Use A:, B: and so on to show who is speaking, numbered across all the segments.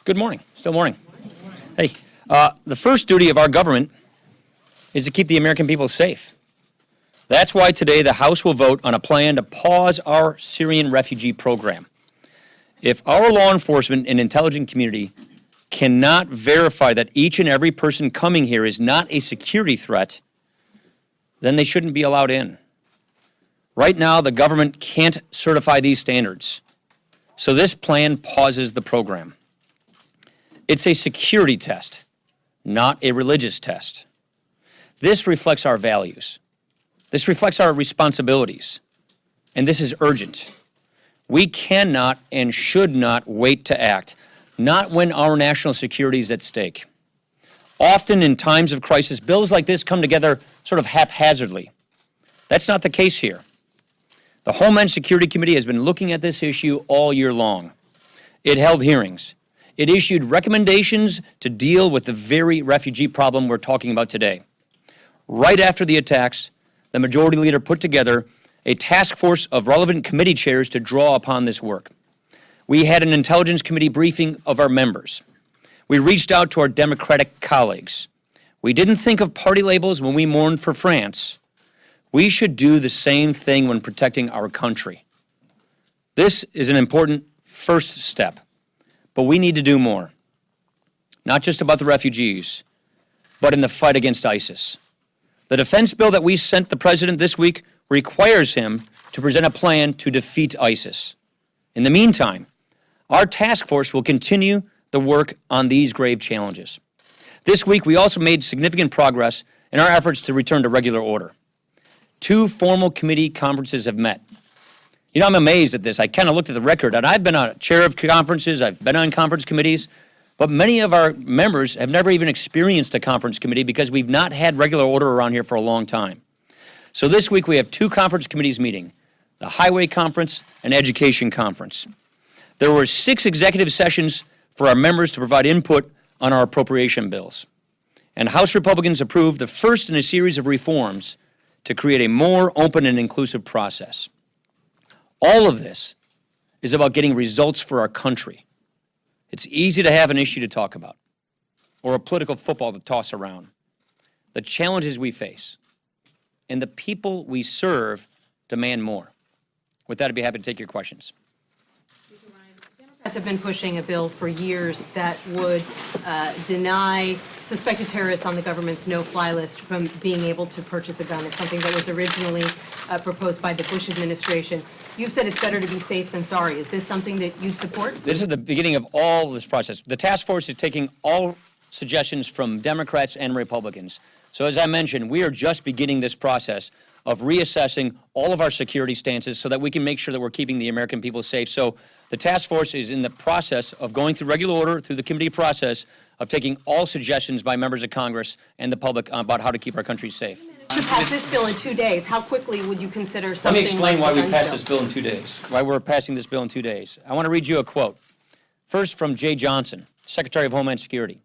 A: Good morning. Still morning. Hey, the first duty of our government is to keep the American people safe. That's why today the House will vote on a plan to pause our Syrian refugee program. If our law enforcement and intelligence community cannot verify that each and every person coming here is not a security threat, then they shouldn't be allowed in. Right now, the government can't certify these standards, so this plan pauses the program. It's a security test, not a religious test. This reflects our values. This reflects our responsibilities. And this is urgent. We cannot and should not wait to act, not when our national security is at stake. Often in times of crisis, bills like this come together sort of haphazardly. That's not the case here. The Homeland Security Committee has been looking at this issue all year long. It held hearings. It issued recommendations to deal with the very refugee problem we're talking about today. Right after the attacks, the Majority Leader put together a task force of relevant committee chairs to draw upon this work. We had an Intelligence Committee briefing of our members. We reached out to our Democratic colleagues. We didn't think of party labels when we mourned for France. We should do the same thing when protecting our country. This is an important first step. But we need to do more, not just about the refugees, but in the fight against ISIS. The defense bill that we sent the president this week requires him to present a plan to defeat ISIS. In the meantime, our task force will continue the work on these grave challenges. This week, we also made significant progress in our efforts to return to regular order. 2 formal committee conferences have met. You know, I'm amazed at this. I kind of looked at the record, and I've been a chair of conferences, I've been on conference committees, but many of our members have never even experienced a conference committee because we've not had regular order around here for a long time. So this week we have 2 conference committees meeting, the Highway Conference and Education Conference. There were 6 executive sessions for our members to provide input on our appropriation bills. And House Republicans approved the first in a series of reforms to create a more open and inclusive process. All of this is about getting results for our country. It's easy to have an issue to talk about or a political football to toss around. The challenges we face and the people we serve demand more. With that, I'd be happy to take your questions.
B: Democrats have been pushing a bill for years that would deny suspected terrorists on the government's no-fly list from being able to purchase a gun. It's something that was originally proposed by the Bush administration. You've said it's better to be safe than sorry. Is this something that you'd support?
A: This is the beginning of all this process. The task force is taking all suggestions from Democrats and Republicans. So as I mentioned, we are just beginning this process of reassessing all of our security stances so that we can make sure that we're keeping the American people safe. So the task force is in the process of going through regular order, through the committee process, of taking all suggestions by members of Congress and the public about how to keep our country safe.
B: To pass this bill in 2 days, how quickly would you consider something?
A: Let me explain
B: like
A: why we passed this bill in 2 days, why we're passing this bill in 2 days. I want to read you a quote. First from Jay Johnson, Secretary of Homeland Security.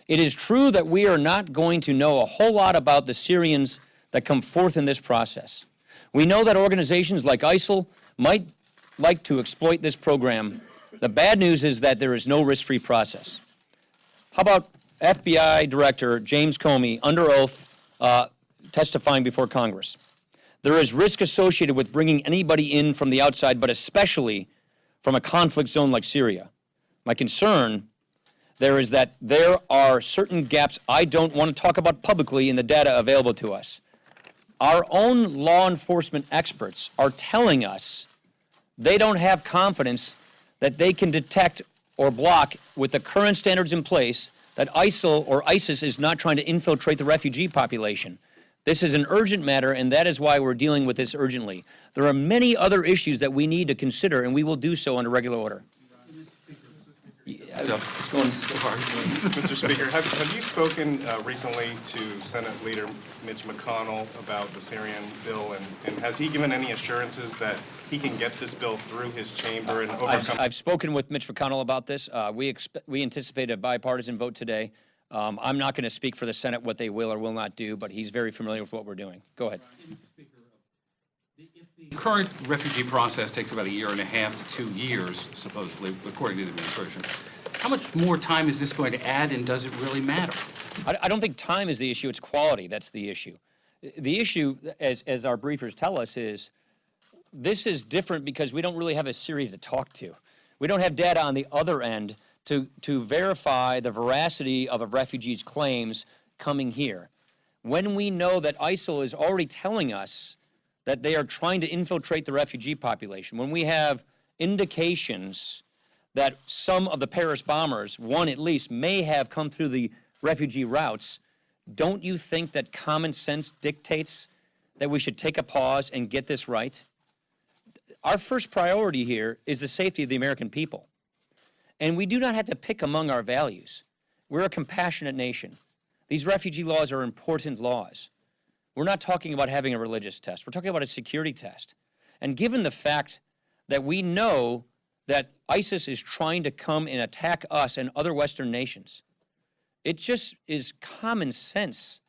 A: It is true that we are not going to know a whole lot about the Syrians that come forth in this process. We know that organizations like ISIL might like to exploit this program. The bad news is that there is no risk-free process. How about FBI Director James Comey, under oath, testifying before Congress? There is risk associated with bringing anybody in from the outside, but especially from a conflict zone like Syria. My concern there is that there are certain gaps I don't want to talk about publicly in the data available to us. Our own law enforcement experts are telling us they don't have confidence that they can detect or block, with the current standards in place, that ISIL or ISIS is not trying to infiltrate the refugee population. This is an urgent matter, and that is why we're dealing with this urgently. There are many other issues that we need to consider, and we will do so under regular order.
C: Mr. Speaker, have you spoken recently to Senate Leader Mitch McConnell about the Syrian bill, and has he given any assurances that he can get this bill through his chamber and overcome?
A: I've spoken with Mitch McConnell about this. We anticipate a bipartisan vote today. I'm not going to speak for the Senate what they will or will not do, but he's very familiar with what we're doing. Go ahead.
D: The current refugee process takes about 1.5 to 2 years, supposedly, according to the administration. How much more time is this going to add, and does it really matter?
A: I don't think time is the issue, it's quality that's the issue. The issue, as our briefers tell us, is this is different because we don't really have a Syria to talk to. We don't have data on the other end to verify the veracity of a refugee's claims coming here. When we know that ISIL is already telling us that they are trying to infiltrate the refugee population, when we have indications that some of the Paris bombers, one at least, may have come through the refugee routes, don't you think that common sense dictates that we should take a pause and get this right? Our first priority here is the safety of the American people. And we do not have to pick among our values. We're a compassionate nation. These refugee laws are important laws. We're not talking about having a religious test. We're talking about a security test. And given the fact that we know that ISIS is trying to come and attack us and other Western nations, it just is common sense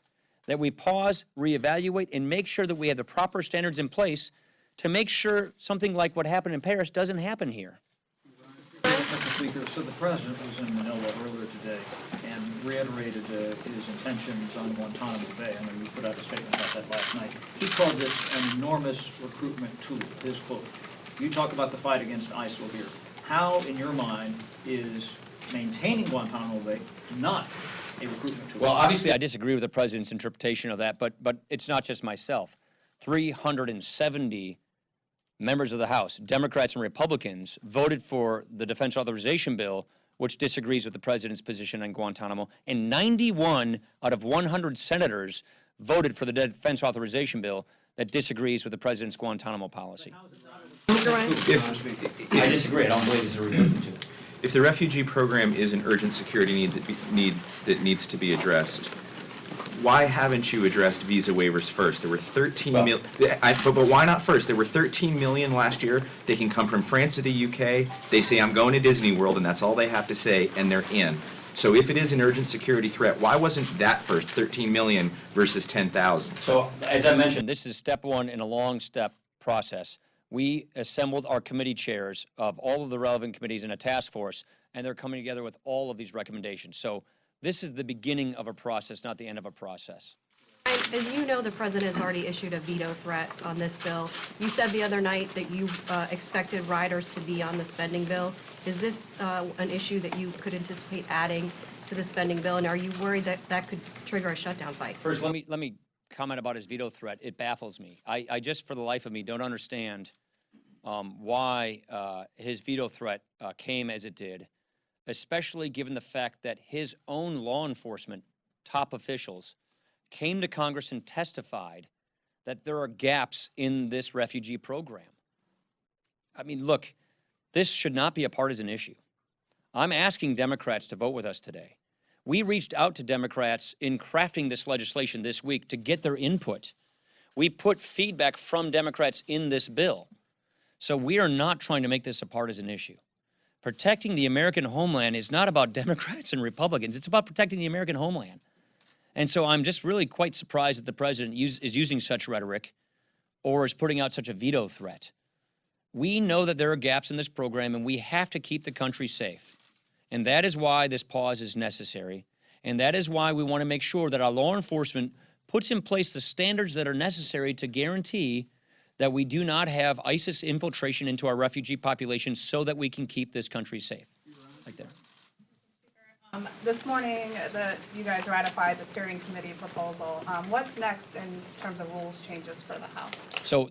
A: that we pause, reevaluate, and make sure that we have the proper standards in place to make sure something like what happened in Paris doesn't happen here.
E: Mr. Speaker, so the President was in Manila earlier today and reiterated his intentions on Guantanamo Bay. I know you put out a statement about that last night. He called this an enormous recruitment tool, his quote. You talk about the fight against ISIL here. How, in your mind, is maintaining Guantanamo Bay not a recruitment tool?
A: Well, obviously, I disagree with the President's interpretation of that, but it's not just myself. 370 members of the House, Democrats and Republicans, voted for the defense authorization bill, which disagrees with the President's position on Guantanamo, and 91 out of 100 senators voted for the defense authorization bill that disagrees with the President's Guantanamo policy. I disagree. I don't believe it's a recruitment tool.
F: If the refugee program is an urgent security need that needs to be addressed, why haven't you addressed visa waivers first? There were 13 million, but why not first? There were 13 million last year. They can come from France to the UK. They say, I'm going to Disney World, and that's all they have to say, and they're in. So if it is an urgent security threat, why wasn't that first, 13 million versus 10,000?
A: So, as I mentioned, this is step one in a long-step process. We assembled our committee chairs of all of the relevant committees in a task force, and they're coming together with all of these recommendations. So this is the beginning of a process, not the end of a process.
G: As you know, the President's already issued a veto threat on this bill. You said the other night that you expected riders to be on the spending bill. Is this an issue that you could anticipate adding to the spending bill, and are you worried that that could trigger a shutdown fight?
A: First, let me comment about his veto threat. It baffles me. I just, for the life of me, don't understand why his veto threat came as it did, especially given the fact that his own law enforcement top officials came to Congress and testified that there are gaps in this refugee program. I mean, look, this should not be a partisan issue. I'm asking Democrats to vote with us today. We reached out to Democrats in crafting this legislation this week to get their input. We put feedback from Democrats in this bill. So we are not trying to make this a partisan issue. Protecting the American homeland is not about Democrats and Republicans. It's about protecting the American homeland. And so I'm just really quite surprised that the President is using such rhetoric or is putting out such a veto threat. We know that there are gaps in this program, and we have to keep the country safe. And that is why this pause is necessary. And that is why we want to make sure that our law enforcement puts in place the standards that are necessary to guarantee that we do not have ISIS infiltration into our refugee population so that we can keep this country safe. Like that.
H: This morning, you guys ratified the steering committee proposal. What's next in terms of rules changes for the House?
A: So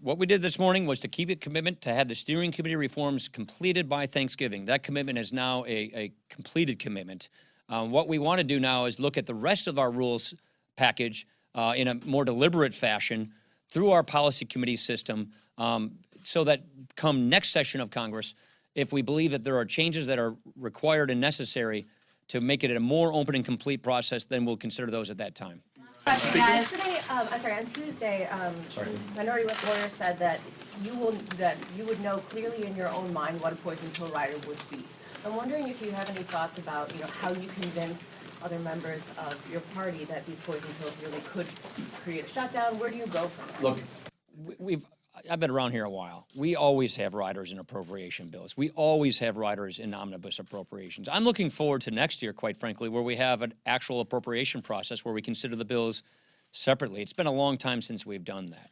A: what we did this morning was to keep a commitment to have the steering committee reforms completed by Thanksgiving. That commitment is now a completed commitment. What we want to do now is look at the rest of our rules package in a more deliberate fashion through our policy committee system so that come next session of Congress, if we believe that there are changes that are required and necessary to make it a more open and complete process, then we'll consider those at that time.
I: Yesterday, on Tuesday, Minority Whip lawyer said that you would know clearly in your own mind what a poison pill rider would be. I'm wondering if you have any thoughts about, how you convince other members of your party that these poison pills really could create a shutdown. Where do you go from there?
A: Look, I've been around here a while. We always have riders in appropriation bills. We always have riders in omnibus appropriations. I'm looking forward to next year, quite frankly, where we have an actual appropriation process where we consider the bills separately. It's been a long time since we've done that.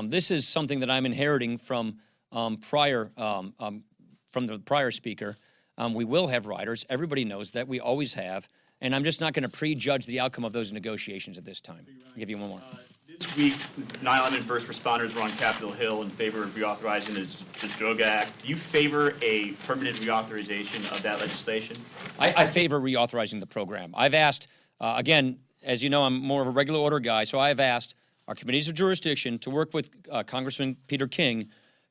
A: This is something that I'm inheriting from from the prior speaker. We will have riders. Everybody knows that. We always have. And I'm just not going to prejudge the outcome of those negotiations at this time. I'll give you one more.
J: This week, 9/11 first responders were on Capitol Hill in favor of reauthorizing the Drug Act. Do you favor a permanent reauthorization of that legislation?
A: I favor reauthorizing the program. I've asked, again, as you know, I'm more of a regular order guy, so I've asked our committees of jurisdiction to work with Congressman Peter King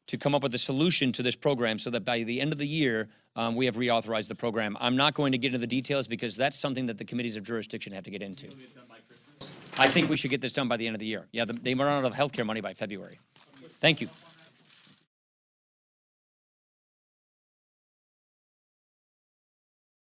A: to come up with a solution to this program so that by the end of the year, we have reauthorized the program. I'm not going to get into the details because that's something that the committees of jurisdiction have to get into. I think we should get this done by the end of the year. Yeah, they run out of healthcare money by February. Thank you.